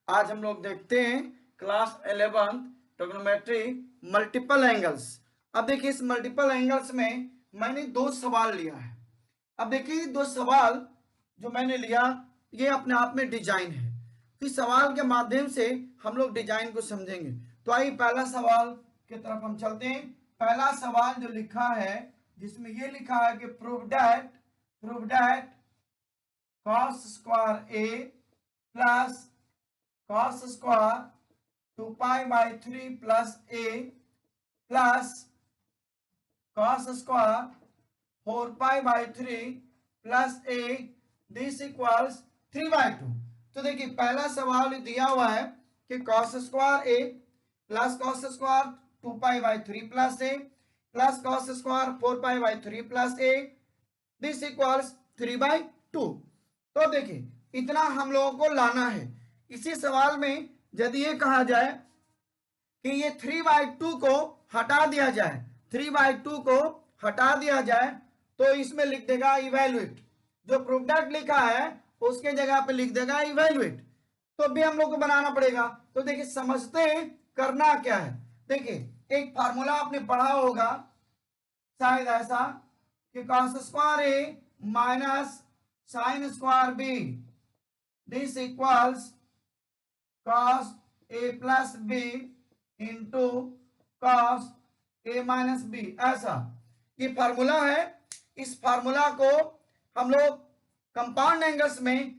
आज हम लोग देखते हैं क्लास 11 ट्रिग्नोमेट्री मल्टीपल एंगल्स। अब देखिए इस मल्टीपल एंगल्स में मैंने दो सवाल लिया है। अब देखिए दो सवाल जो मैंने लिया ये अपने आप में डिजाइन है। इस सवाल के माध्यम से हम लोग डिजाइन को समझेंगे। तो आइए पहला सवाल की तरफ हम चलते हैं। पहला सवाल जो लिखा है जिसमें ये लिखा है कि prove that cos square a plus cos square 2 pi by 3 plus a plus cos square 4 pi by 3 plus a this equals 3 by 2। तो देखिए पहला सवाल दिया हुआ है कि cos square a plus cos square 2 pi by 3 plus a plus cos square 4 pi by 3 plus a this equals 3 by 2। तो देखिए इतना हम लोगों को लाना है। इसी सवाल में यदि ये कहा जाए कि ये 3/2 को हटा दिया जाए, 3/2 को हटा दिया जाए तो इसमें लिख देगा इवेल्युएट। जो प्रोडक्ट लिखा है उसके जगह पे लिख देगा इवेल्युएट। तो भी हम लोग को बनाना पड़ेगा। तो देखिए समझते हैं करना क्या है। देखिए एक फार्मूला आपने पढ़ा होगा शायद ऐसा कि cos square A minus sine square B this equals cos a plus B into cos a minus B. ऐसा ये फार्मूला है। इस फार्मूला को हम लोग कंपाउंड एंगल्स में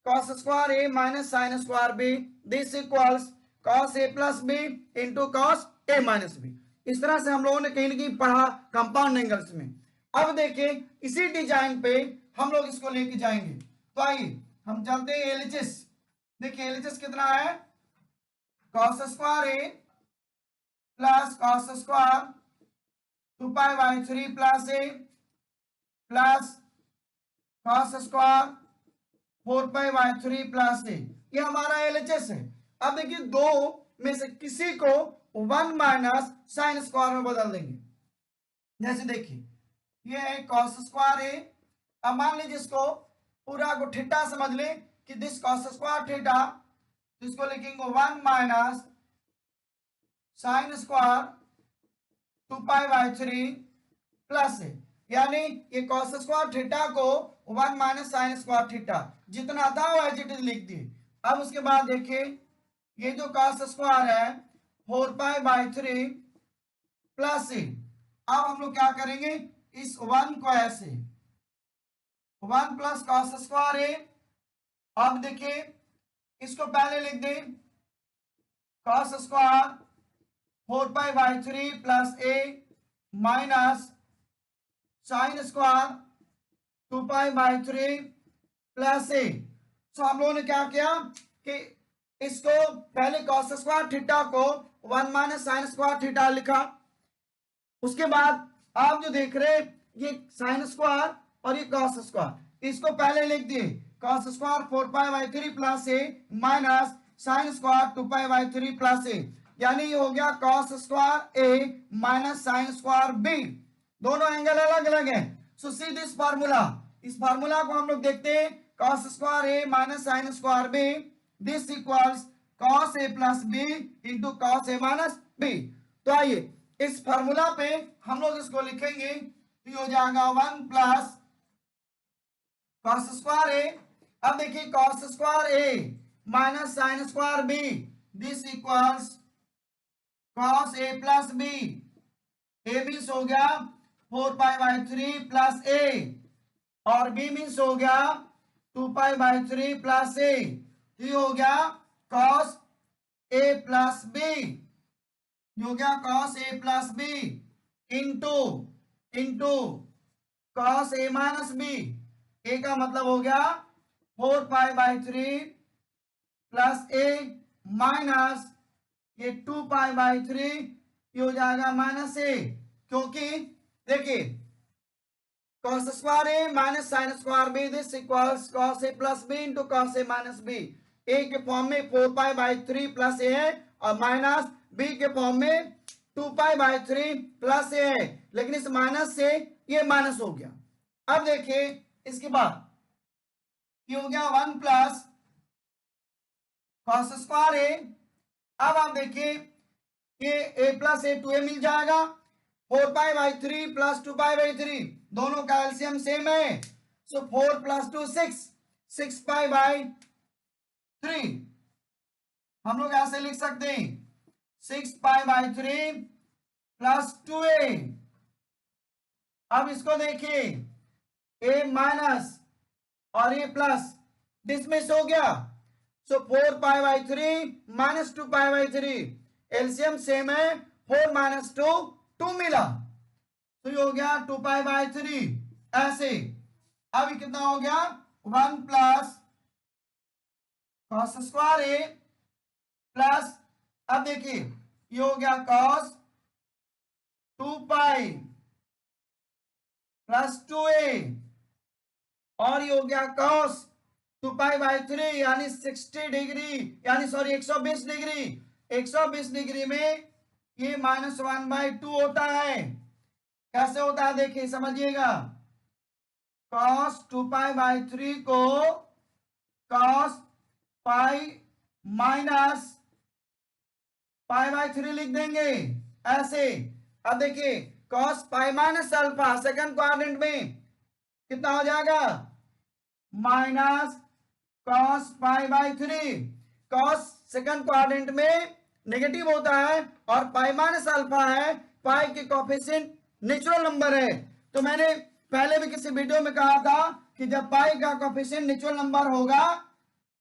cos square a minus sine square B this equals cos a plus B into cos a minus B. इस तरह से हम लोगों ने कहीं ना कहीं पढ़ा कंपाउंड एंगल्स में। अब देखिए इसी डिजाइन पे हम लोग इसको लेके जाएंगे। तो आइए हम चलते हैं एलएचएस। देखिए एलएचएस कितना है, cos square a plus cos square 2 pi by 3 plus a plus cos square 4 pi by 3 plus a. ये हमारा एलएचएस है। अब देखिए दो में से किसी को 1 माइनस साइन स्क्वायर में बदल देंगे। जैसे देखिए ये है cos स्क्वायर ए। अब मान लीजिए इसको पूरा को थीटा समझ ले कि दिस cos स्क्वायर थीटा, तो इसको लिखेंगे 1 minus sine square 2 pi by 3 plus है, यानी ये cos स्क्वायर थीटा को 1 माइनस साइन स्क्वायर थीटा जितना था वो एज इट इज लिख दिए। अब उसके बाद देखिए ये जो cos स्क्वायर है 4 पाई बाई 3 प्लस है। अब हम लोग क्या करेंगे, इस 1 को ऐसे 1 प्लस cos स्क्वायर है। अब देखिए इसको पहले लिख दें cos square 4 pi by 3 plus a minus sine square 2 pi by 3 plus a। तो हम लोगों ने क्या किया कि इसको पहले cos स्क्वायर थीटा को 1 माइनस साइन स्क्वायर थीटा लिखा। उसके बाद आप जो देख रहे ये साइन स्क्वायर और ये cos स्क्वायर, इसको पहले लिख दिए cos square 4 pi by 3 plus a minus sine square 2 pi by 3 plus a, यानी ये हो गया cos square a minus sine square b। दोनों एंगल अलग अलग हैं। सो सी दिस फार्मूला, इस फार्मूला को हम लोग देखते हैं cos square a minus sine square b this equals cos a plus b into cos a minus b। तो आइए इस फार्मूला पे हम लोग इसको लिखेंगे तो हो जाएगा 1 प्लस cos स्क्वायर ए। अब देखिए cos square A minus sine square B this equals cos a plus B. A means हो गया 4 पाई बाई 3 प्लस ए और बी मीन्स हो गया 2 पाई बाई 3 प्लस ए। तो ये हो गया cos a प्लस बी, हो गया cos a plus B into cos a minus b. A का मतलब हो गया 4 pi by 3 plus a minus ये 2 पाई बाई 3, ये हो जाएगा माइनस ए, क्योंकि देखिए cos square A minus sine square B this equals cos a plus B into cos a minus b. A के फॉर्म में 4 पाई बाई 3 प्लस ए है और माइनस बी के फॉर्म में 2 पाई बाई 3 प्लस ए है, लेकिन इस माइनस से ये माइनस हो गया। अब देखिए इसके बाद ये हो गया 1 प्लस कॉस स्क्वायर ए। अब आप देखिए ये ए प्लस ए 2a मिल जाएगा, 4π/3 प्लस 2π/3, दोनों का एलसीएम सेम है, सो 4 + 2 6, 6π/3 हम लोग ऐसे लिख सकते हैं 6π/3 प्लस 2a। अब इसको देखिए a माइनस और ये प्लस डिसमिस हो गया, सो 4π/3 माइनस 2π/3, एलसीएम सेम है, 4 - 2 2 मिला, तो ये हो गया 2π/3 ऐसे। अब ये कितना हो गया 1 plus cos square a plus, अब देखिए ये हो गया कॉस 2π प्लस 2a और ये हो गया कॉस 2π/3 यानी 60 डिग्री, यानी सॉरी 120 डिग्री। 120 डिग्री में ये -1/2 होता है। कैसे होता है देखिए समझिएगा, cos 2π/3 को cos पाई माइनस π/3 लिख देंगे ऐसे। अब देखिए cos pi minus alpha second quadrant में कितना हो जाएगा, minus cos π/3। cos second quadrant में नेगेटिव होता है और पाई माइनस अल्फा है, पाई के कोफिशिएंट नेचुरल नंबर है। तो मैंने पहले भी किसी वीडियो में कहा था कि जब पाई का कोफिशिएंट नेचुरल नंबर होगा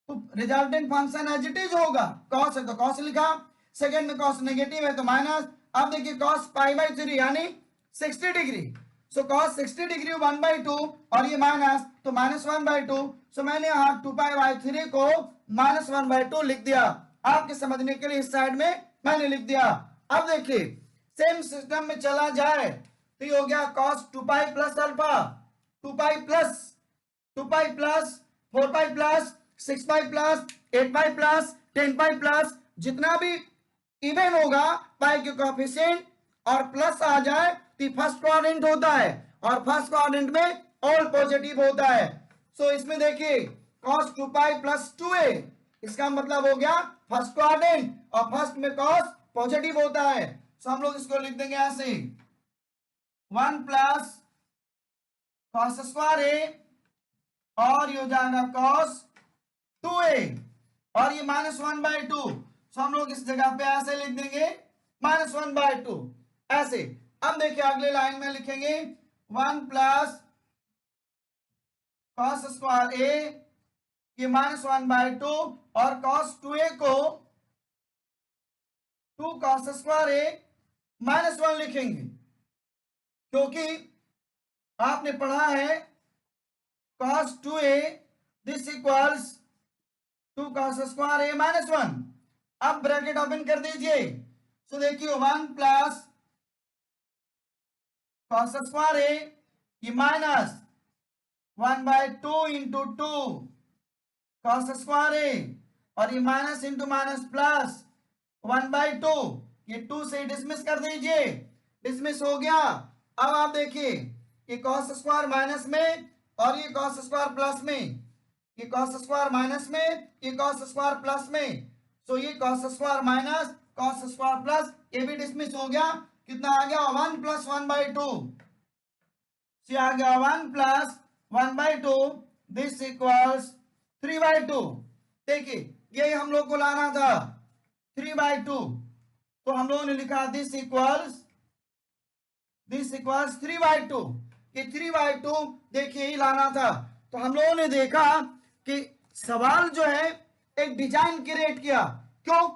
तो resultant function as it is होगा, cos है तो cos लिखा, सेकंड में cos नेगेटिव है तो माइनस। अब देखिए cos π/3 यानी 60 डिग्री, सो cos 60 डिग्री 1/2 और ये माइनस तो -1/2, सो मैंने यहाँ 2π/3 को -1/2 लिख दिया। आपके समझने के लिए इस साइड में मैंने लिख दिया। अब देखिए सेम सिस्टम में चला जाए तो ये हो गया cos 2π plus alpha, 2π plus 4π plus 6π plus 8π plus 10π plus, जितना भी इवन होगा पाई के कोफिशिएंट और प्लस आ जाए तो फर्स्ट क्वाड्रेंट होता है और फर्स्ट क्वाड्रेंट में ऑल पॉजिटिव होता है। सो इसमें देखिए cos 2π प्लस 2a, इसका मतलब हो गया फर्स्ट क्वाड्रेंट और फर्स्ट में cos पॉजिटिव होता है, सो हम लोग इसको लिख देंगे ऐसे 1 प्लस cos स्क्वायर ए और ये हो जाएगा cos 2a और ये -1/2, सो हम लोग इस जगह पे ऐसे लिख देंगे -1/2 ऐसे। अब देखिए अगले लाइन में लिखेंगे 1 प्लस cos स्क्वायर ए, ये -1/2 और cos 2a को 2 cos स्क्वायर ए -1 लिखेंगे, क्योंकि आपने पढ़ा है cos 2a this equals 2 cos square a -1। अब ब्रैकेट ओपन कर दीजिए, सो देखिए 1 प्लस cos स्क्वायर ए, ये माइनस 1/2 इंटू 2 cos स्क्वायर ए और ये माइनस इंटू माइनस प्लस 1/2, ये 2 से डिसमिस कर दीजिए, डिसमिस हो गया। अब आप देखिए ये cos स्क्वायर माइनस में और ये cos स्क्वायर प्लस में, ये cos स्क्वायर माइनस में, ये cos स्क्वायर प्लस में, तो ये cos square minus cos square plus, ये भी डिसमिस हो गया। कितना आ गया 1 + 1/2, से आ गया 1 + 1/2 दिस इक्वल्स 3/2। देखिए ये हम लोग को लाना था 3/2, तो हम लोगों ने लिखा दिस इक्वल्स 3/2, ये 3/2 देखिए ही लाना था। तो हम लोगों ने देखा कि सवाल जो है एक डिजाइन क्रिएट किया, क्यों,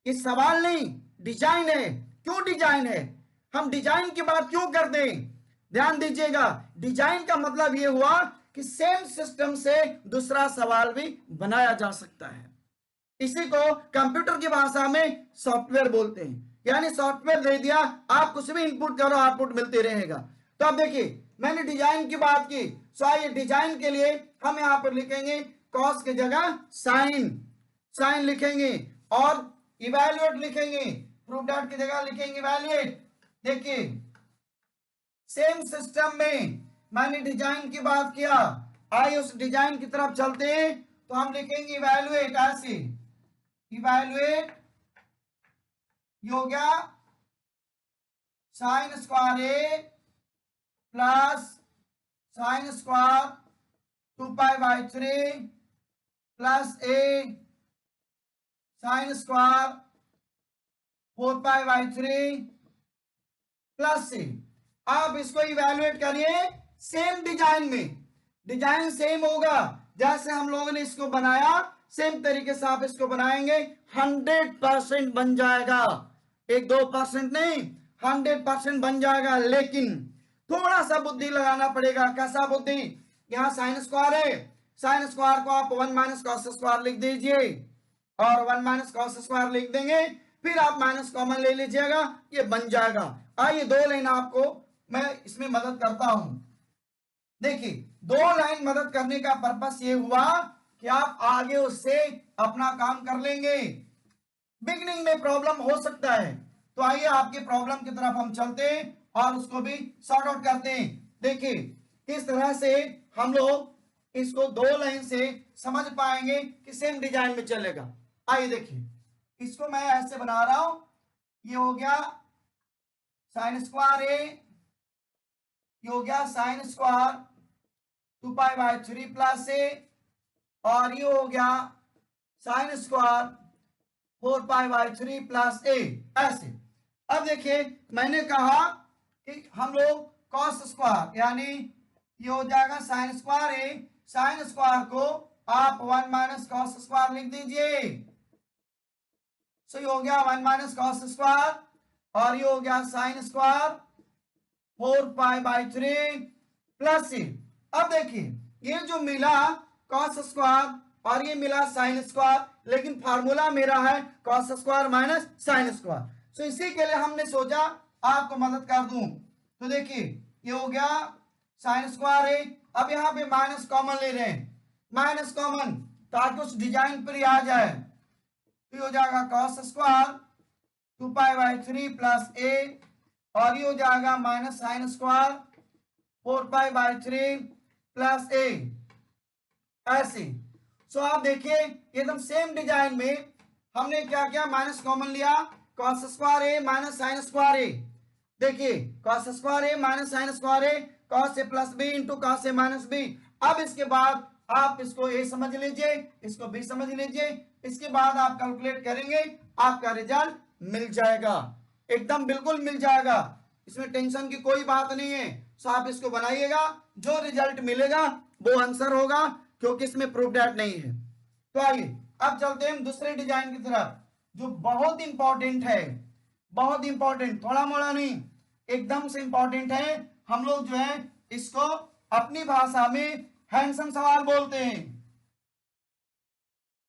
ये सवाल नहीं डिजाइन है। क्यों डिजाइन है, हम डिजाइन की बात क्यों करते हैं, ध्यान दीजिएगा। डिजाइन का मतलब ये हुआ कि सेम सिस्टम से दूसरा सवाल भी बनाया जा सकता है। इसी को कंप्यूटर की भाषा में सॉफ्टवेयर बोलते हैं, यानी सॉफ्टवेयर दे दिया, आप कुछ भी इनपुट करो आउटपुट मिलते रहेगा। तो अब देखिए मैंने डिजाइन की बात की, सो आइए डिजाइन के लिए हम यहां पर लिखेंगे कॉस की जगह साइन लिखेंगे और इवैल्यूएट लिखेंगे, प्रूफ डॉट की जगह लिखेंगे इवैल्यूएट। देखिए सेम सिस्टम में मैंने डिजाइन की बात किया, आइए उस डिजाइन की तरफ चलते हैं। तो हम लिखेंगे इवैल्यूएट ऐसे, इवैल्यूएट ये हो गया sine square a plus sine square 2π/3 plus A sine square 4π/3 plus सी। आप इसको इवैल्यूएट करिए सेम डिजाइन में, डिजाइन सेम होगा जैसे हम लोगों ने इसको बनाया, सेम तरीके से आप इसको बनाएंगे, 100% बन जाएगा, 1-2% नहीं, 100% बन जाएगा। लेकिन थोड़ा सा बुद्धि लगाना पड़ेगा। कैसा बुद्धि? यहां साइन स्क्वायर है, साइन स्क्वायर को आप 1 - cos स्क्वायर लिख दीजिए और 1 - cos स्क्वायर लिख देंगे, फिर आप माइनस कॉमन ले लीजिएगा, ये बन जाएगा। आइए 2 लाइन आपको मैं इसमें मदद करता हूं। देखिए 2 लाइन मदद करने का पर्पस ये हुआ कि आप आगे उससे अपना काम कर लेंगे। बिगनिंग में प्रॉब्लम हो सकता है, तो आइए आपके प्रॉब्लम की तरफ हम चलते हैं और उसको भी सॉर्ट आउट करते हैं। देखिए किस तरह से हम लोग इसको 2 लाइन से समझ पाएंगे कि सेम डिजाइन में चलेगा। आइए देखिए, इसको मैं ऐसे बना रहा हूं, ये हो गया साइन स्क्वायर ए, ये हो गया साइन स्क्वायर 2π/3 प्लस ए, और ये हो गया साइन स्क्वायर 4π/3 प्लस ए, ऐसे। अब देखिए मैंने कहा कि हम लोग कॉस स्क्वायर यानी ये हो जाएगा साइन स्क्वायर ए, साइन स्क्वायर को आप 1 - cos स्क्वायर लिख दीजिए, सो ये हो गया 1 - cos स्क्वायर, और ये हो गया साइन स्क्वायर 4π/3 प्लस सी। अब देखिए ये जो मिला cos स्क्वायर और ये मिला साइन स्क्वायर, लेकिन फार्मूला मेरा है cos square minus sine square, तो इसी के लिए हमने सोचा आपको मदद कर दूं। तो देखिए ये हो गया साइन स्क्वायर है, अब यहां पे माइनस कॉमन ले रहे हैं, माइनस कॉमन ताकि उस डिजाइन पर ही आ जाए, तो ये हो जाएगा cos स्क्वायर 2π/3 प्लस ए, और ये हो जाएगा माइनस साइन स्क्वायर 4π/3 प्लस ए, ऐसे। सो आप देखिए एकदम सेम डिजाइन में हमने क्या किया, माइनस कॉमन लिया, cos स्क्वायर ए माइनस साइन स्क्वायर ए। देखिए cos स्क्वायर ए माइनस साइन स्क्वायर ए, cos ए प्लस बी इंटू cos ए माइनस बी। अब इसके बाद आप इसको ए समझ लीजिए, इसको बी समझ लीजिए, इसके बाद आप कैलकुलेट करेंगे, आपका रिजल्ट मिल जाएगा, एकदम बिल्कुल मिल जाएगा, इसमें टेंशन की कोई बात नहीं है। सो आप इसको बनाइएगा, जो रिजल्ट मिलेगा वो आंसर होगा, क्योंकि इसमें प्रूफ डेट नहीं है। तो आइए अब चलते हैं दूसरे डिजाइन की तरफ, जो बहुत इंपॉर्टेंट है, बहुत इंपॉर्टेंट, थोड़ा मोड़ा नहीं, एकदम से इंपॉर्टेंट है। हम लोग जो है इसको अपनी भाषा में हैंडसम सवाल बोलते हैं।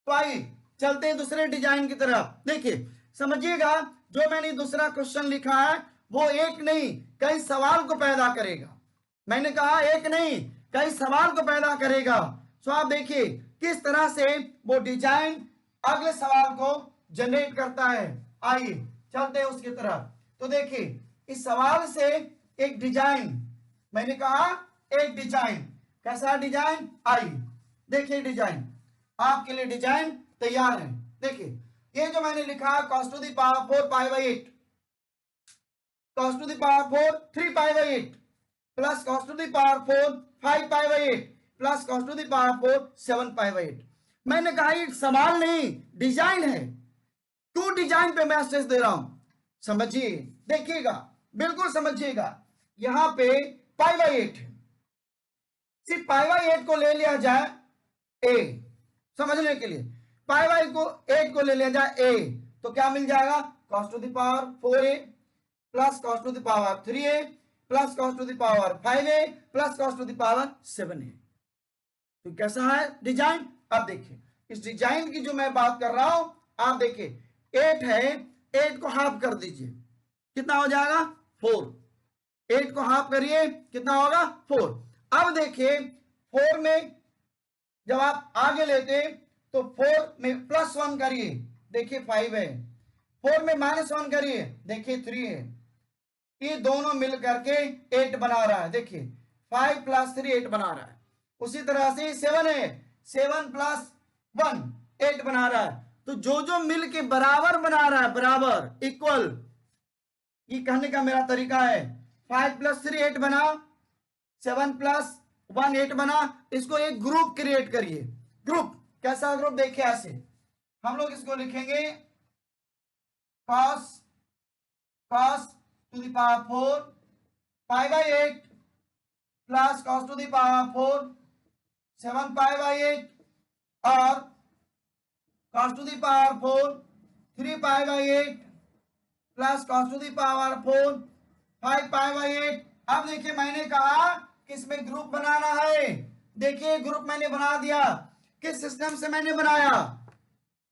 तो आइए चलते हैं दूसरे डिजाइन की तरफ। देखिए समझिएगा, जो मैंने दूसरा क्वेश्चन लिखा है वो एक नहीं कई सवाल को पैदा करेगा। मैंने कहा एक नहीं कई सवाल को पैदा करेगा। सो आप देखिए किस तरह से वो डिजाइन अगले सवाल को जनरेट करता है। आइए चलते हैं उसकी तरफ। तो देखिए इस सवाल से एक डिजाइन, मैंने कहा एक डिजाइन, कैसा डिजाइन, आइए देखिए डिजाइन, आपके लिए डिजाइन तैयार है। देखिए ये जो मैंने लिखा cos to the power 4 π/8, cos to the power 4 3 π/8 plus cos to the power 4 5 π/8 plus cos to the power 4 7 π/8। मैंने कहा ये सवाल नहीं डिजाइन है। क्यों डिजाइन पे मैं स्ट्रेस दे रहा हूं, समझिए, देखिएगा, बिल्कुल समझिएगा। यहां पे π/8 है, सिर्फ π/8 को ले लिया जाए a, समझने के लिए π/8 को ले लिया जाए a, तो क्या मिल जाएगा, cos to the power 4a plus cos to the power 3a plus cos to the power 5a plus cos to the power 7a। तो कैसा है डिजाइन। अब देखिए इस डिजाइन की जो मैं बात कर रहा हूं, आप देखिए 8 है, 8 को हाफ कर दीजिए, कितना हो जाएगा 4, 8 को हाफ करिए कितना होगा 4। अब देखिए 4 में जब आप आगे लेते तो 4 में +1 करिए, देखिए 5 है, 4 में -1 करिए, देखिए 3 है, ये दोनों मिल करके 8 बना रहा है। देखिए 5 + 3 8 बना रहा है। उसी तरह से 7 है, 7 + 1 8 बना रहा है। तो जो जो मिल के बराबर बना रहा है, बराबर इक्वल, ये कहने का मेरा तरीका है। 5 + 3 8 बना, 7 + 1 8 बना। इसको एक ग्रुप क्रिएट करिए। ग्रुप कैसा ग्रुप, देखिए ऐसे हम लोग इसको लिखेंगे cos to the power 4 π/8 plus cos to the power 4 7 π/8 और cos to the power 4 3 π/8 plus cos to the power 4 5 π/8। अब देखिए मैंने कहा कि इसमें ग्रुप बनाना है। देखिए ग्रुप मैंने बना दिया। किस सिस्टम से मैंने बनाया,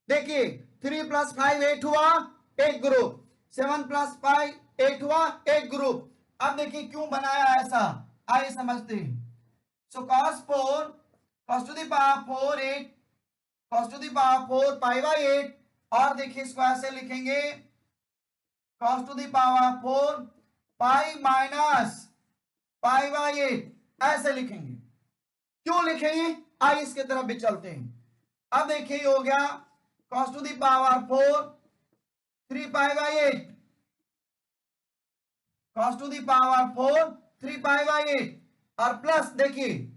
देखिए 3 + 5 8 हुआ, एक ग्रुप। 7 + 5 8 हुआ, एक ग्रुप। अब देखिए क्यों बनाया ऐसा, आइए समझते हैं। सो cos 4 cos to the power 4 8 cos to the power 4 π/8 और देखिए इसको ऐसे लिखेंगे cos to the power 4 π - π/8 ऐसे लिखेंगे। क्यों लिखेंगे, आइए इसके तरफ भी चलते हैं। अब देखिए हो गया cos to the power 4 3 π/8 cos to the power 4 3 π/8 और प्लस देखिए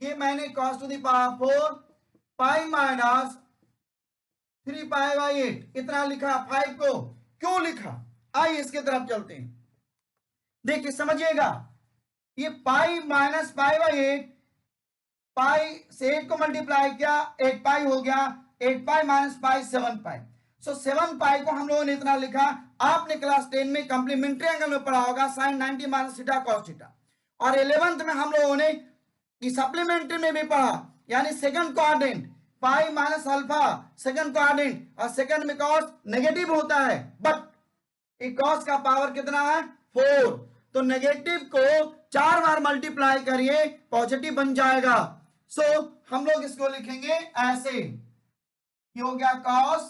ये मैंने cos to the power 4 π - 3 π/8 इतना लिखा। 5 को क्यों लिखा, आइए इसके तरफ चलते हैं। देखिए समझिएगा, ये पाई - π/8, पाई से 8 को मल्टीप्लाई किया 8 पाई हो गया, 8 पाई - पाई 7 पाई। सो 7 पाई को हम लोगों ने इतना लिखा। आपने क्लास 10 में कॉम्प्लीमेंट्री एंगल में पढ़ा होगा sin 90 - थीटा cos थीटा, और 11th में हम लोगों ने सप्लीमेंट्री में भी पढ़ा, यानी सेकंड क्वाड्रेंट पाई - अल्फा सेकंड क्वाड्रेंट, और सेकंड में cos नेगेटिव होता है, बट cos का पावर कितना है 4, तो नेगेटिव को 4 बार मल्टीप्लाई करिए पॉजिटिव बन जाएगा। सो हम लोग इसको लिखेंगे ऐसे, ये हो गया cos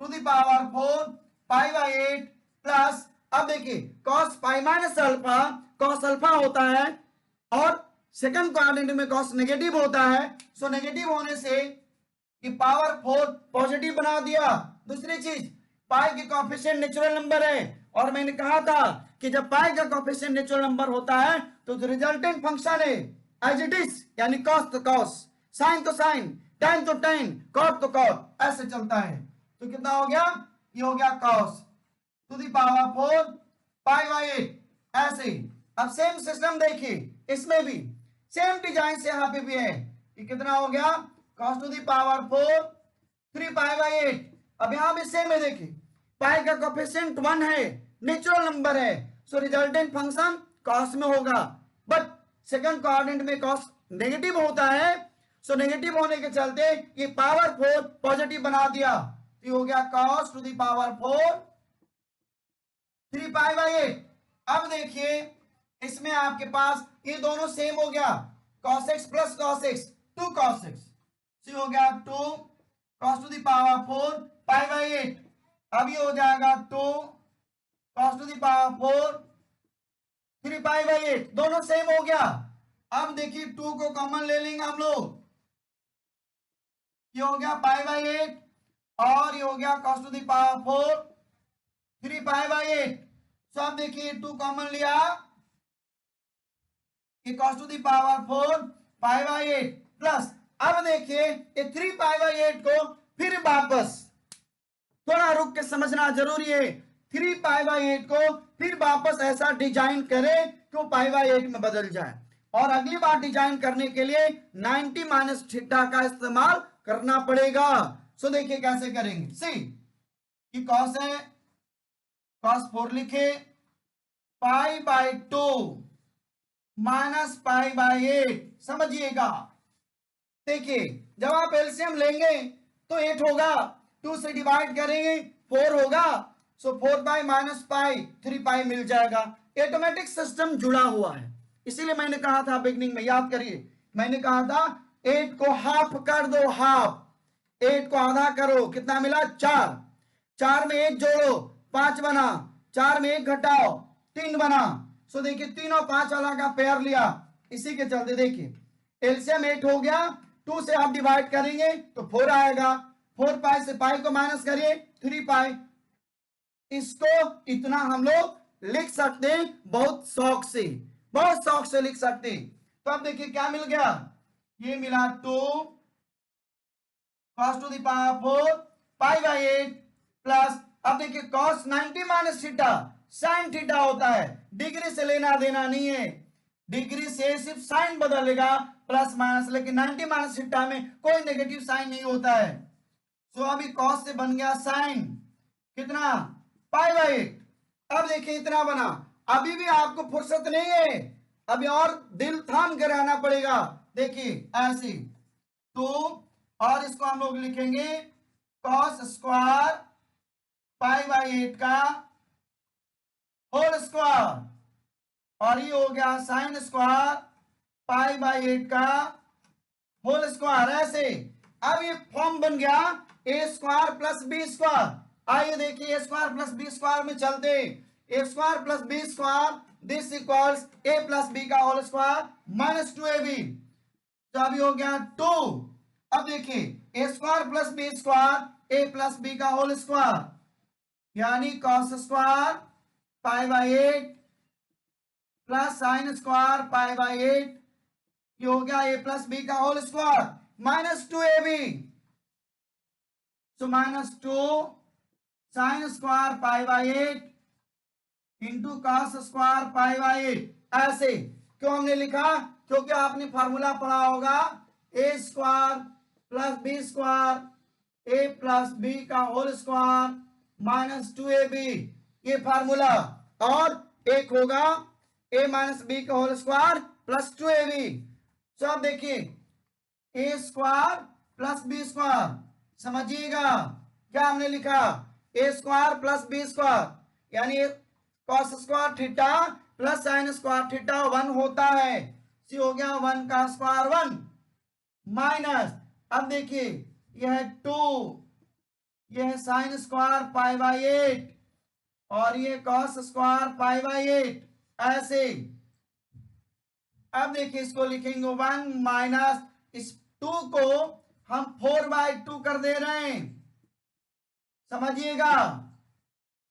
to the power 4 π/8 plus, अब देखिए cos पाई - अल्फा, cos अल्फा होता है और सेकंड क्वाड्रेंट में cos नेगेटिव होता है। सो नेगेटिव होने से कि पावर 4 पॉजिटिव बना दिया। दूसरी चीज, पाई के कोएफिशिएंट नेचुरल नंबर है, और मैंने कहा था कि जब पाई का कोएफिशिएंट नेचुरल नंबर होता है तो जो रिजल्टेंट फंक्शन है एज इट इज, यानी cos तो cos, sin तो sin, tan तो tan, cot तो cot, ऐसे चलता है। तो कितना हो गया, ये हो गया cos to the power 4 π/8 ऐसे। अब सेम सिस्टम देखिए, इसमें भी सेम डिजाइन से यहाँ पे भी है। ये कितना हो गया cos to the power 4 3 π/8। अब यहाँ भी सेम है, देखिए पाई का कोएफिशिएंट 1 है, नेचुरल नंबर है, सो रिजल्टेंट फंक्शन cos में होगा, बट सेकंड क्वाड्रेंट में cos नेगेटिव होता है। सो नेगेटिव होने के चलते ये पावर 4 पॉजिटिव बना दिया, तो ये हो गया cos to the power 4 3 π/8। अब देखिए इसमें आपके पास ये दोनों सेम हो गया, cos x plus cos x 2 cos x, तो हो गया 2 cos to the power 4 π/8। अब ये हो जाएगा 2 cos to the power 4 3 π/8, दोनों सेम हो गया। अब देखिए 2 को कॉमन ले लेंगे हम लोग, ये हो गया π/8 और ये हो गया cos to the power 4 3 π/8। तो अब देखिए 2 कॉमन लिया, ये cos to the power 4 π/8 plus, अब देखिए ये 3 π/8 को फिर वापस, थोड़ा रुक के समझना जरूरी है, 3 π/8 को फिर वापस ऐसा डिजाइन करें कि वो π/8 में बदल जाए, और अगली बार डिजाइन करने के लिए 90 - थीटा का इस्तेमाल करना पड़ेगा। सो देखिए कैसे करेंगे, सी कि cos है, cos 4 लिखे, π/2 - π/8, समझिएगा। देखिए जब आप एलसीएम लेंगे तो 8 होगा, 2 से डिवाइड करेंगे 4 होगा, सो 4 पाई - पाई 3 पाई मिल जाएगा। ऑटोमेटिक सिस्टम जुड़ा हुआ है, इसीलिए मैंने कहा था बिगनिंग में, याद करिए मैंने कहा था 8 को हाफ कर दो, हाफ 8 को आधा करो, कितना मिला 4, 4 में 1 जोड़ो 5 बना, 4 में 1 घटाओ 3 बना। सो देखिए 3 और 5 वाला का पेयर लिया, इसी के चलते देखिए एलसीएम 8 हो गया, 2 से आप डिवाइड करेंगे तो 4 आएगा, 4 पाई से पाई को माइनस करिए 3 पाई। इसको इतना हम लोग लिख सकते हैं बहुत शौक से लिख सकते हैं। तो अब देखिए क्या मिल गया, ये मिला 2 cos to the power 4 pi by 8 plus, अब देखिए cos 90 minus theta sine theta होता है, डिग्री से लेना देना नहीं है, डिग्री से सिर्फ साइन बदलेगा प्लस माइनस, लेकिन 90 माइनस थीटा में कोई नेगेटिव साइन नहीं होता है। सो अभी cos से बन गया साइन कितना पाई बाई 8। अब देखिए इतना बना, अभी भी आपको फुर्सत नहीं है, अभी और दिल थाम कर रहना पड़ेगा। देखिए ऐसे तो, और इसको हम लोग लिखेंगे cos स्क्वायर पाई बाई 8 का होल स्क्वायर, और ये हो गया साइन स्क्वायर पाई बाई 8 का होल स्क्वायर। ऐसे अब ये फॉर्म बन गया a square plus b square. आइए देखिए a square plus b square में चलते, a square plus b square this equals a plus B का होल स्क्वायर माइनस 2ab, तो अभी हो गया 2। अब देखिए a square plus b square a plus B का होल स्क्वायर, यानी cos square pi by 8 plus sine square pi by 8, ये हो गया ए प्लस बी का whole square minus 2ab, so minus 2 sine square pi by 8 into cos square pi by 8। ऐसे क्यों हमने लिखा, क्योंकि आपने फार्मूला पढ़ा होगा ए square plus b square a plus B का होल स्क्वायर माइनस 2ab, ये फार्मूला, और एक होगा ए माइनस बी का होल स्क्वायर प्लस 2ab। तो अब देखिए a square plus b square, समझिएगा क्या हमने लिखा, ए स्क्वायर प्लस बी स्क्वायर, यानी cos square theta plus sine square theta 1 होता है, सी हो गया 1 का स्क्वायर 1 माइनस, अब देखिए यह है 2, यह है साइन स्क्वायर पाई बाई 8 और ये cos स्क्वायर पाई बाई 8। ऐसे अब देखिए इसको लिखेंगे 1 माइनस, इस 2 को हम 4/2 कर दे रहे हैं, समझिएगा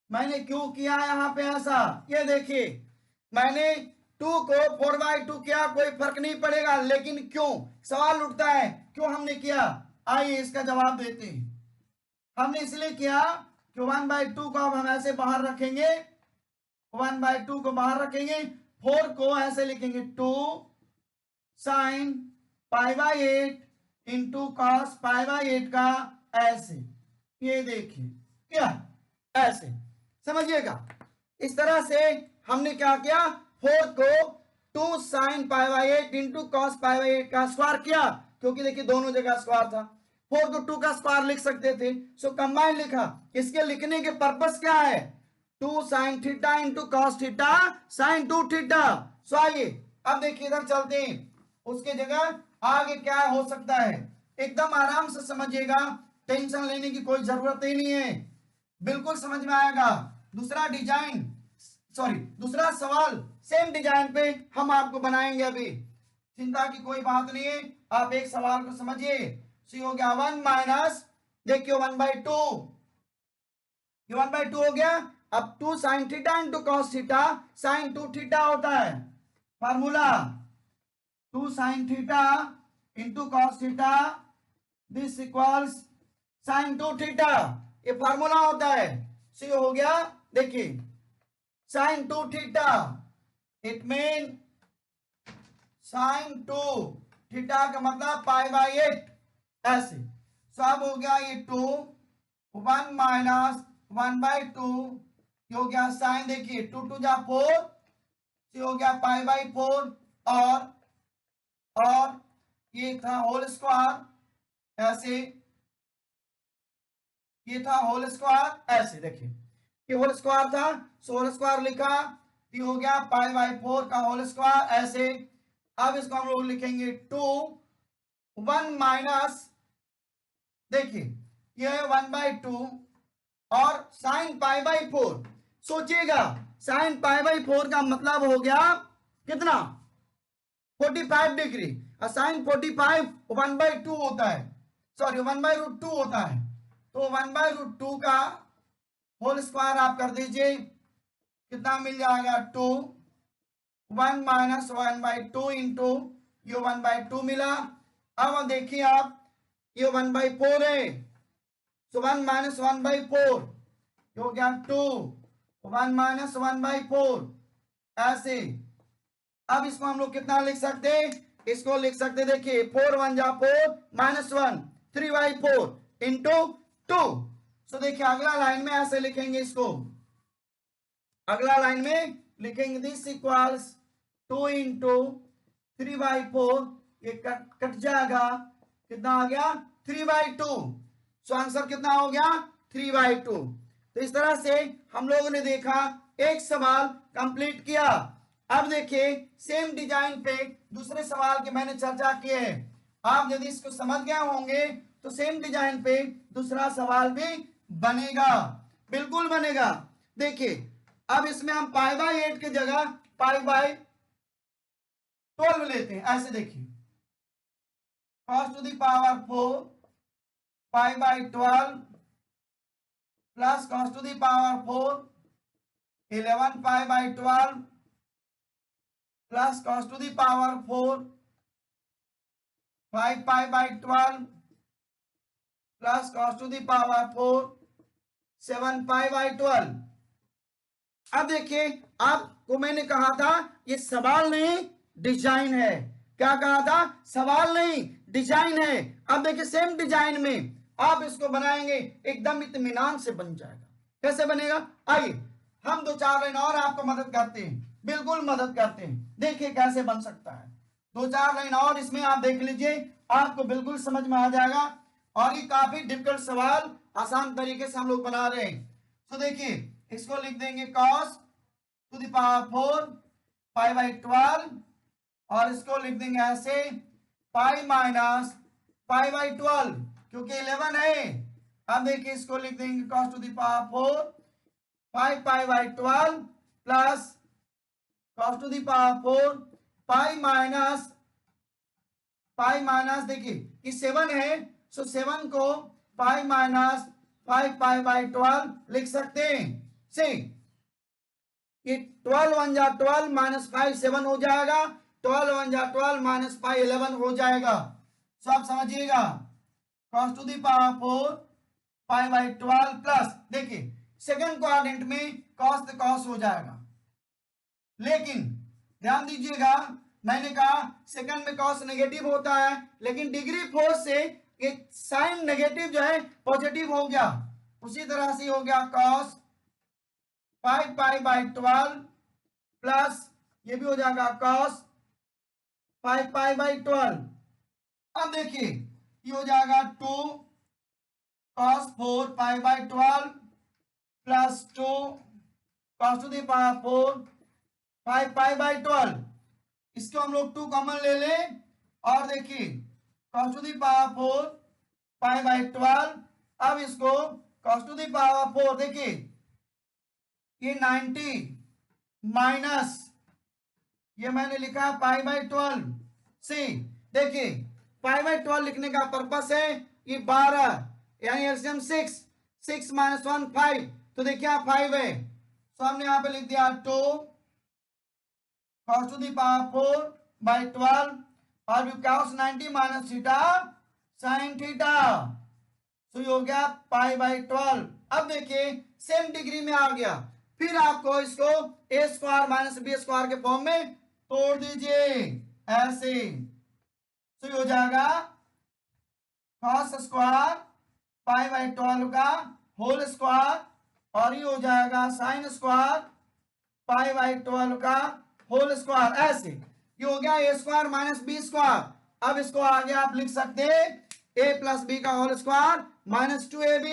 मैंने क्यों किया यहां पे ऐसा। ये देखिए मैंने 2 को 4/2 किया, कोई फर्क नहीं पड़ेगा, लेकिन क्यों सवाल उठता है क्यों हमने किया, आइए इसका जवाब देते हैं। हमने इसलिए किया कि 1/2 को अब हम ऐसे बाहर रखेंगे, 1/2 को बाहर रखेंगे, 4 को ऐसे लिखेंगे 2 sine pi by 8 into cos pi by 8 का ऐसे, ये देखिए क्या ऐसे, समझिएगा इस तरह से हमने क्या किया, 4 को 2 sine pi by 8 into cos pi by 8 का स्क्वायर किया, क्योंकि देखिए दोनों जगह स्क्वायर था, 4 को 2 का स्क्वायर लिख सकते थे, सो कंबाइन लिखा। इसके लिखने के पर्पस क्या है, 2 sine theta into cos theta sine 2 theta. So आइए अब देखिए इधर चलते हैं, उसके जगह आगे क्या हो सकता है, एकदम आराम से समझिएगा, टेंशन लेने की कोई जरूरत ही नहीं है, बिल्कुल समझ में आएगा। दूसरा डिजाइन, सॉरी दूसरा सवाल सेम डिजाइन पे हम आपको बनाएंगे, अभी चिंता की कोई बात नहीं है, आप एक सवाल को समझिए। सी हो गया 1 माइनस, देखिए 1/2, ये 1/2 हो गया, अब 2 sine theta into cos theta sine 2 theta होता है, formula 2 sine theta into cos theta this equals sine 2 theta, ये फार्मूला होता है। सी हो गया देखिए sine 2 theta, it mean sine 2 theta का मतलब पाई बाई 8 ऐसे। सब हो गया ये 2 1 माइनस 1/2, ये हो गया साइन, देखिए 2 2 जा 4, ये हो गया पाई बाई 4, और ये था होल स्क्वायर ऐसे, ये था होल स्क्वायर ऐसे, देखिए ये होल स्क्वायर था, सो होल स्क्वायर लिखा, ये हो गया पाई बाई 4 का होल स्क्वायर ऐसे। अब इसको हम लोग लिखेंगे 2 1 माइनस, देखिए ये है 1/2 और साइन पाई बाई 4, सोचिएगा साइन पाई बाई 4 का मतलब हो गया कितना 45 डिग्री, और साइन 45 1/2 होता है, सॉरी 1/√2 होता है, तो 1/√2 का होल स्क्वायर आप कर दीजिए, कितना मिल जाएगा 2, 1 माइनस 1/2 इंटू ये 1/2 मिला। अब देखिए आप ये 1/4 है, तो 1 माइनस 1/4 हो गया 2, 1 माइनस 1/4 ऐसे। अब इसको हम लोग कितना लिख सकते हैं, इसको लिख सकते देखिए 4 1 जा 4 माइनस 1 3/4 इंटू 2। सो देखिए अगला लाइन में ऐसे लिखेंगे इसको, अगला लाइन में लिखेंगे दिस इक्वल्स 2 इंटू 3/4, ये कट जाएगा, कितना आ गया 3/2। सो आंसर कितना हो गया 3/2। तो इस तरह से हम लोगों ने देखा, एक सवाल कंप्लीट किया। अब देखिए सेम डिजाइन पे दूसरे सवाल की मैंने चर्चा की है। आप यदि इसको समझ गए होंगे तो सेम डिजाइन पे दूसरा सवाल भी बनेगा, बिल्कुल बनेगा। देखिए अब इसमें हम π/8 की जगह π/12 लेते हैं। ऐसे देखिए cos to the power 4 π/12 plus cos to the power 4 11 π/12 plus cos to the power 4 5 π/12 plus cos to the power 4 7 π/12। अब देखिए आपको मैंने कहा था ये सवाल नहीं डिजाइन है। क्या कहा था, सवाल नहीं डिजाइन है। अब देखिए सेम डिजाइन में आप इसको बनाएंगे एकदम इत्मीनान से बन जाएगा। कैसे बनेगा, आइए हम 2-4 लाइन और आपको मदद करते हैं, बिल्कुल मदद करते हैं। देखिए कैसे बन सकता है, 2-4 लाइन और इसमें आप देख लीजिए, आपको बिल्कुल समझ में आ जाएगा। और ये काफी डिफिकल्ट सवाल आसान तरीके से हम लोग बना रहे हैं। तो देखिए इसको लिख देंगे cos to the power 4 π/12 और इसको लिख देंगे ऐसे पाई माइनस π/12 क्योंकि 11 है। अब देखिए इसको लिख देंगे cos to the power 4 5 π/12 plus cos to the power 4 pi minus देखिए ये 7 है, सो 7 को पाई माइनस 5 π/12 लिख सकते हैं। सी ये 12 1 जा 12 माइनस 5 7 हो जाएगा, 12 1 जा 12 माइनस 5 11 हो जाएगा। सब समझिएगा cos to the power 4 π/12 plus देखिए सेकंड क्वाड्रेंट में cos तो cos हो जाएगा, लेकिन ध्यान दीजिएगा मैंने कहा सेकंड में cos नेगेटिव होता है, लेकिन डिग्री फोर्स से ये साइन नेगेटिव जो है पॉजिटिव हो गया। उसी तरह से हो गया cos 5 π/12 प्लस ये भी हो जाएगा cos 5 π/12। अब देखिए ये हो जाएगा 2 cos 4 π/12 plus 2 cos to the power 4 5 π/12। इसको हम लोग 2 कॉमन ले लें और देखिए cos to the power 4 π/12। अब इसको cos to the power 4 देखिए ये 90 माइनस ये मैंने लिखा π/12 सी। देखिए π/12 लिखने का पर्पस है ये 12 यानी एलसीएम 6 माइनस 1 5, तो देखिए 5 है, तो हमने यहां पे लिख दिया 2 cos to the power 4/12 और cos 90 minus theta sin theta, तो ये हो गया π/12। अब देखिए सेम डिग्री में आ गया, फिर आपको इसको a square minus B square के फॉर्म में तोड़ दीजिए ऐसे, तो ये हो जाएगा cos स्क्वायर π/12 का होल स्क्वायर और ये हो जाएगा sin स्क्वायर π/12 का होल स्क्वायर। ऐसे ये हो गया a square minus B square. अब इसको आगे आप लिख सकते हैं a प्लस बी का होल स्क्वायर माइनस 2ab,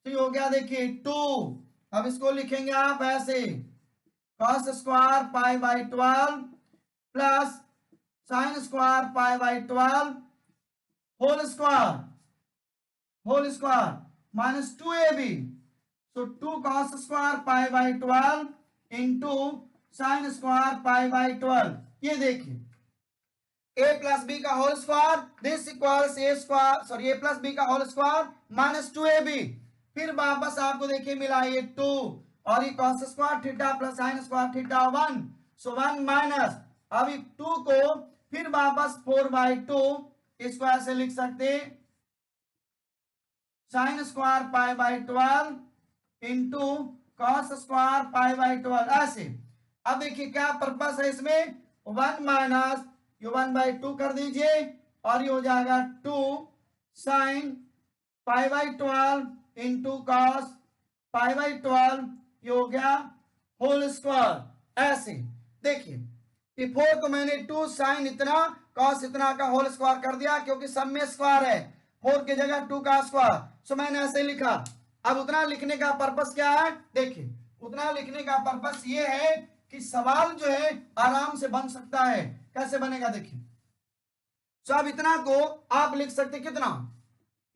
तो ये हो गया देखिए 2। अब इसको लिखेंगे आप ऐसे cos square π/12 plus sin square π/12 whole square minus 2ab, so 2 cos square π/12 into sin square π/12। ये देखिए ए प्लस बी का whole square, this equals A square, sorry A plus B का होल स्क्वायर माइनस 2ab। फिर वापस आपको देखिए मिला ये 2 और ये cos square theta plus sin square theta 1, सो 1 माइनस, अभी 2 को फिर वापस 4/2 स्क्वायर से लिख सकते sin square π/12 into cos square π/12 ऐसे। अब देखिए क्या पर्पस है इसमें, 1 माइनस ये 1/2 कर दीजिए और ये हो जाएगा 2 sin π/12 इंटू cos π/12, ये हो गया होल स्क्वायर ऐसे। देखिए कि 4 को मैंने 2 sin इतना cos इतना का होल स्क्वायर कर दिया क्योंकि सब में स्क्वायर है, 4 की जगह 2 का स्क्वायर, सो मैंने ऐसे लिखा। अब उतना लिखने का पर्पस क्या है, देखिए उतना लिखने का पर्पस ये है कि सवाल जो है आराम से बन सकता है। कैसे बनेगा देखिए, सो अब इतना को आप लिख सकते कितना,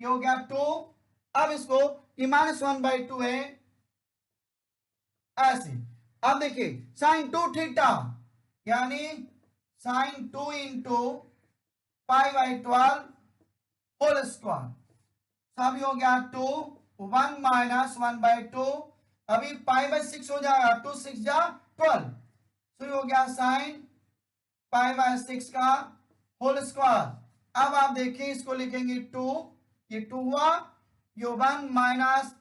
ये हो गया 2, अब इसको ये -1/2 है ऐसे। अब देखिए sin 2 थीटा यानी sin 2 इंटू π/12 होल स्क्वायर, सब हो गया 2 1 माइनस 1/2, अभी π/6 हो जाएगा, 2 6 जा 12, तो हो गया sin π/6 का होल स्क्वायर। अब आप देखिए इसको लिखेंगे 2, ये 2 हुआ, ये 1 माइनस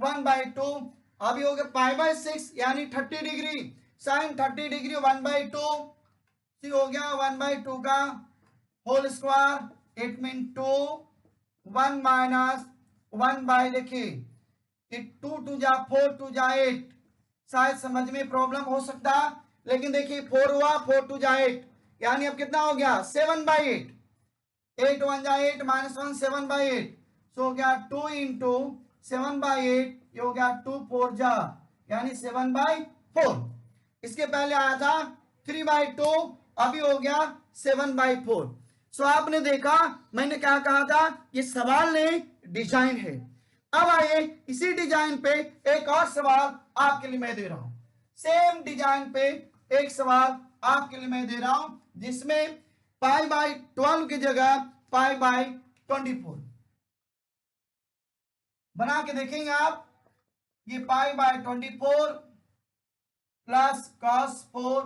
1/2, अभी हो गया π/6 यानी 30 डिग्री, sin 30 डिग्री 1/2, हो गया 1/2 का whole square, it mean 2 1 minus 1 देखिए 2 2 जा 4 2 जा 8, शायद समझ में प्रॉब्लम हो सकता, लेकिन देखिए 4 हुआ 4 2 जा 8 यानी अब कितना हो गया 7/8, 8 1 जा 8 माइनस 1 7/8, सो हो गया 2 इंटू 7/8, ये हो गया 2 4 जा यानी 7/4। इसके पहले आया था 3/2, अभी हो गया 7/4। सो आपने देखा मैंने क्या कहा था, ये सवाल नहीं डिजाइन है। अब आइए इसी डिजाइन पे एक और सवाल आपके लिए मैं दे रहा हूं, सेम डिजाइन पे एक सवाल आपके लिए मैं दे रहा हूं जिसमें π/12 की जगह π/24 बना के देखेंगे आप। ये π/24 plus cos 4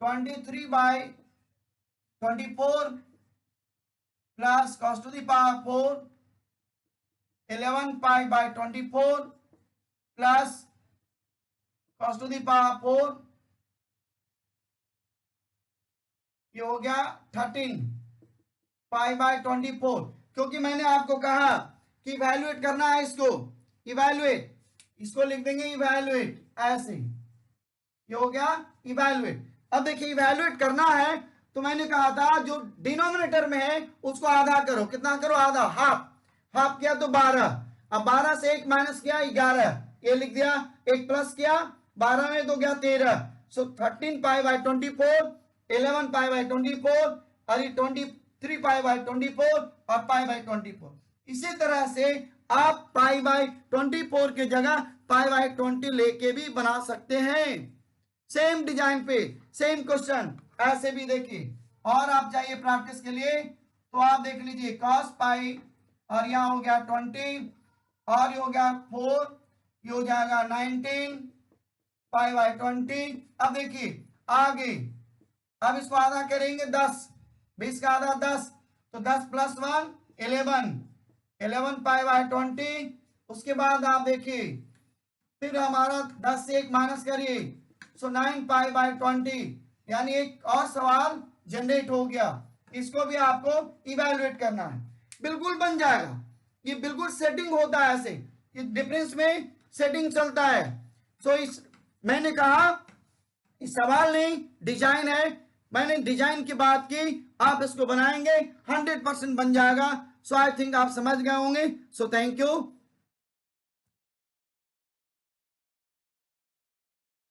23/24 plus cos to the power 4 11 π/24 plus cos to the power 4, ये हो गया 13 π/24। क्योंकि मैंने आपको कहा कि इवैल्यूएट करना है इसको, इवैल्यूएट, इसको लिख देंगे इवैल्यूएट ऐसे, ये हो गया इवैल्यूएट। अब देखिए इवैल्यूएट करना है तो मैंने कहा था जो डिनोमिनेटर में है उसको आधा करो, कितना करो आधा, हाफ, हाफ किया तो 12, अब 12 से 1 माइनस किया 11, ये लिख दिया, 1 प्लस किया 12 में तो गया 13, सो 13 π/24 11 π/24 और 23 π/24 और π/24। इसी तरह से आप π/24 की जगह π/20 लेके भी बना सकते हैं, सेम डिजाइन पे सेम क्वेश्चन ऐसे भी देखिए। और आप जाइए प्रैक्टिस के लिए तो आप देख लीजिए cos पाई और यहाँ हो गया 20 और ये हो गया 4, ये हो जाएगा 19 π/20। अब देखिए आगे, अब इसको आधा करेंगे 10, 20 का आधा 10, तो 10 प्लस 1 11 π/20। उसके बाद आप देखिए फिर हमारा 10 से 1 माइनस करिए, सो 9 π/20 यानी एक और सवाल जनरेट हो गया, इसको भी आपको इवैल्यूएट करना है, बिल्कुल बन जाएगा। ये बिल्कुल सेटिंग होता है ऐसे, ये डिफरेंस में सेटिंग चलता है। सो इस मैंने कहा इस सवाल नहीं डिजाइन है, मैंने डिजाइन की बात की, आप इसको बनाएंगे 100% बन जाएगा। सो आई थिंक आप समझ गए होंगे। So thank you.